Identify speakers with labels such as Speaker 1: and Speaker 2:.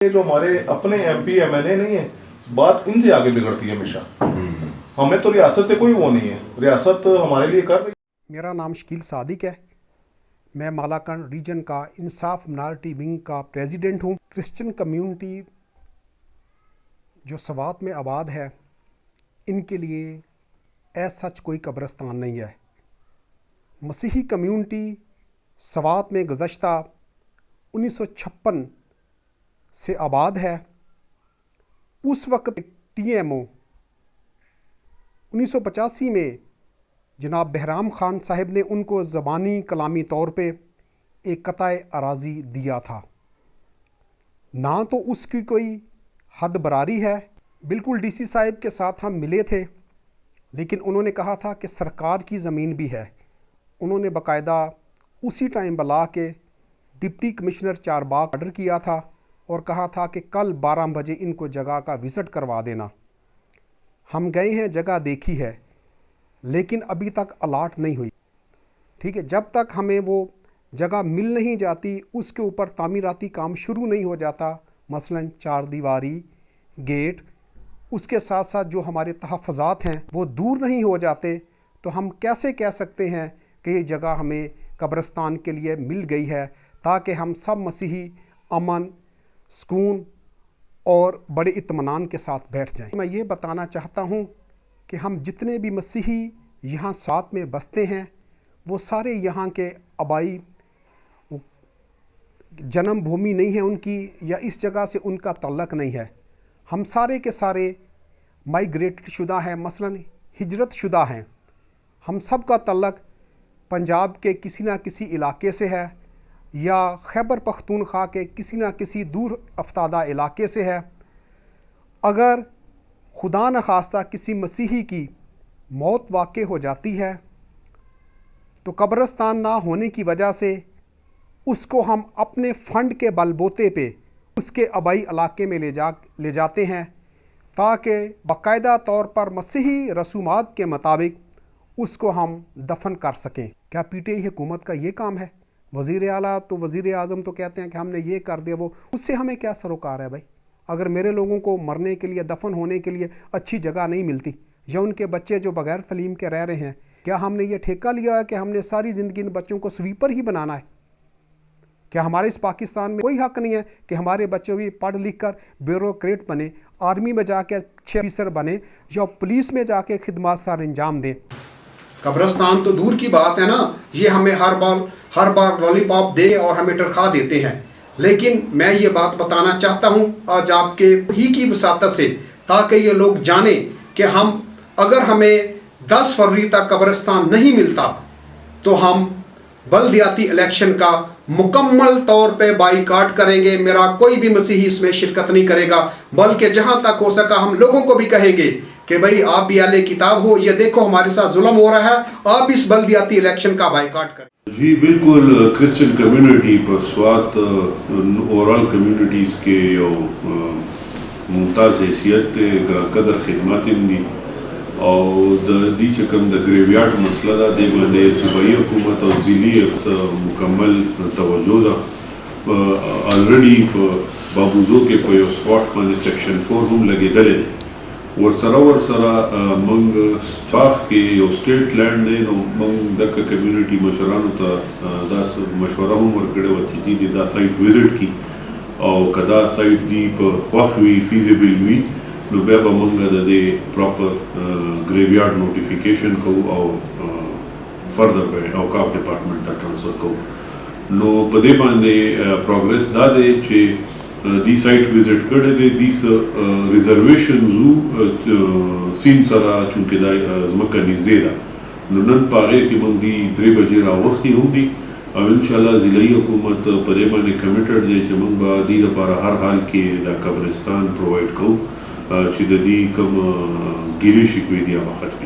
Speaker 1: ये जो हमारे अपने एमपी एमएलए नहीं है, बात इनसे आगे बिगड़ती है हमेशा। हमें तो रियासत से कोई वो नहीं है, रियासत हमारे लिए कर रही।
Speaker 2: मेरा नाम शकील सादिक है। मैं मालाकंड रीजन का इंसाफ मिनारिटी विंग का प्रेसिडेंट हूँ। क्रिश्चियन कम्युनिटी जो सवात में आबाद है, इनके लिए ऐसा सच कोई कब्रिस्तान नहीं है। मसीही कम्युनिटी सवात में गुज़श्ता 1956 से आबाद है। उस वक्त टीएमओ 1985 में जनाब बहराम खान साहब ने उनको ज़बानी कलामी तौर पे एक कताए अराज़ी दिया था। ना तो उसकी कोई हद बरारी है। बिल्कुल डीसी साहब के साथ हम मिले थे, लेकिन उन्होंने कहा था कि सरकार की ज़मीन भी है। उन्होंने बाकायदा उसी टाइम बुला के डिप्टी कमिश्नर चारबाग ऑर्डर किया था और कहा था कि कल 12 बजे इनको जगह का विज़िट करवा देना। हम गए हैं, जगह देखी है, लेकिन अभी तक अलाट नहीं हुई। ठीक है, जब तक हमें वो जगह मिल नहीं जाती, उसके ऊपर तामीराती काम शुरू नहीं हो जाता, मसलन चार दीवारी, गेट, उसके साथ साथ जो हमारे तहफ़्फ़ुज़ात हैं वो दूर नहीं हो जाते, तो हम कैसे कह सकते हैं कि ये जगह हमें कब्रिस्तान के लिए मिल गई है, ताकि हम सब मसीही अमन, सुकून और बड़े इत्मीनान के साथ बैठ जाएं। मैं ये बताना चाहता हूँ कि हम जितने भी मसीही यहाँ साथ में बसते हैं, वो सारे यहाँ के आबाई जन्मभूमि नहीं है उनकी, या इस जगह से उनका तल्लक नहीं है। हम सारे के सारे माइग्रेटेड शुदा हैं, मसलन हिजरत शुदा हैं। हम सब का तल्लक पंजाब के किसी न किसी इलाके से है, या खैबर पख्तूनख्वा के किसी न किसी दूर अफ्तादा इलाके से है। अगर खुदा न खास्ता किसी मसीही की मौत वाक़ई हो जाती है, तो कब्रिस्तान ना होने की वजह से उसको हम अपने फ़ंड के बलबूते पे उसके आबाई इलाके में ले जाते हैं, ताकि बाकायदा तौर पर मसीही रसूमात के मुताबिक उसको हम दफन कर सकें। क्या पीटीआई हुकूमत का ये काम है? वज़ीर आला तो वज़ीर आज़म तो कहते हैं कि हमने ये कर दिया, वो उससे हमें क्या सरोकार है भाई? अगर मेरे लोगों को मरने के लिए, दफन होने के लिए अच्छी जगह नहीं मिलती, या उनके बच्चे जो बग़ैर तलीम के रह रहे हैं, क्या हमने ये ठेका लिया है कि हमने सारी ज़िंदगी इन बच्चों को स्वीपर ही बनाना है? क्या हमारे इस पाकिस्तान में कोई हक नहीं है कि हमारे बच्चे भी पढ़ लिख कर ब्यूरोक्रेट बने, आर्मी में जाके अच्छे ऑफिसर बने, या पुलिस में जाके खिदमत सर अंजाम दें? कब्रिस्तान तो दूर की बात है ना, ये हमें हर बार लॉलीपॉप दे और हमें टरखा देते हैं। लेकिन मैं ये बात बताना चाहता हूँ आज आपके ही की वसातत से, ताकि ये लोग जाने कि अगर हमें 10 फरवरी तक कब्रिस्तान नहीं मिलता, तो हम बल्दियाती इलेक्शन का मुकम्मल तौर पे बाइकाट करेंगे। मेरा कोई भी मसीही इसमें शिरकत नहीं करेगा, बल्कि जहां तक हो सका हम लोगों को भी कहेंगे कि भाई आप भी आले किताब हो, ये देखो हमारे साथ जुल्म हो रहा है, आप इस बल्दियाती इलेक्शन का बाइकाट करें।
Speaker 3: जी बिल्कुल, क्रिश्चियन कम्युनिटी पर स्वात ओवरऑल कम्युनिटीज़ के मुमताज़ हैसियत कदर खिदमत दी और दी चकम द ग्रेवयार्ड मसला दा दे बंदे सूबाई हुकूमत और ज़िली मुकम्मल तवज्जो दा ऑलरेडी बाबूजो के पे स्पॉट माने सेक्शन 4 रूम लगे दले वर्सरा मंग स्टाफ के स्टेट लैंड ने मंग दक कम्युनिटी मशरान ता दास मशवरा हम वर्कड़े वची दी दा साइट विजिट की और कदा साइट दी ख्वाखवी फीजिबल हुई नो बेबा मंगा दे प्रॉपर ग्रेवयार्ड नोटिफिकेशन को और फर्दर पे औकाफ डिपार्टमेंट तक ट्रांसफर को नो पदे बांधे प्रोग्रेस दादे चे दी साइट विजिट करे दे दिस रिजर्वेशन जू सीन सरा चूंकि दा जमका नजदे दा नन पारे कि मंग दी 3 बजे रा वक्ती होंगी और इंशाल्लाह ज़िलाई हुकूमत पदे बाने कमिटेड दे चे मंग बा दी दा पारा हर हाल के दा कब्रिस्तान प्रोवाइड को ची दी कम गिली शिकवे दिया वक्त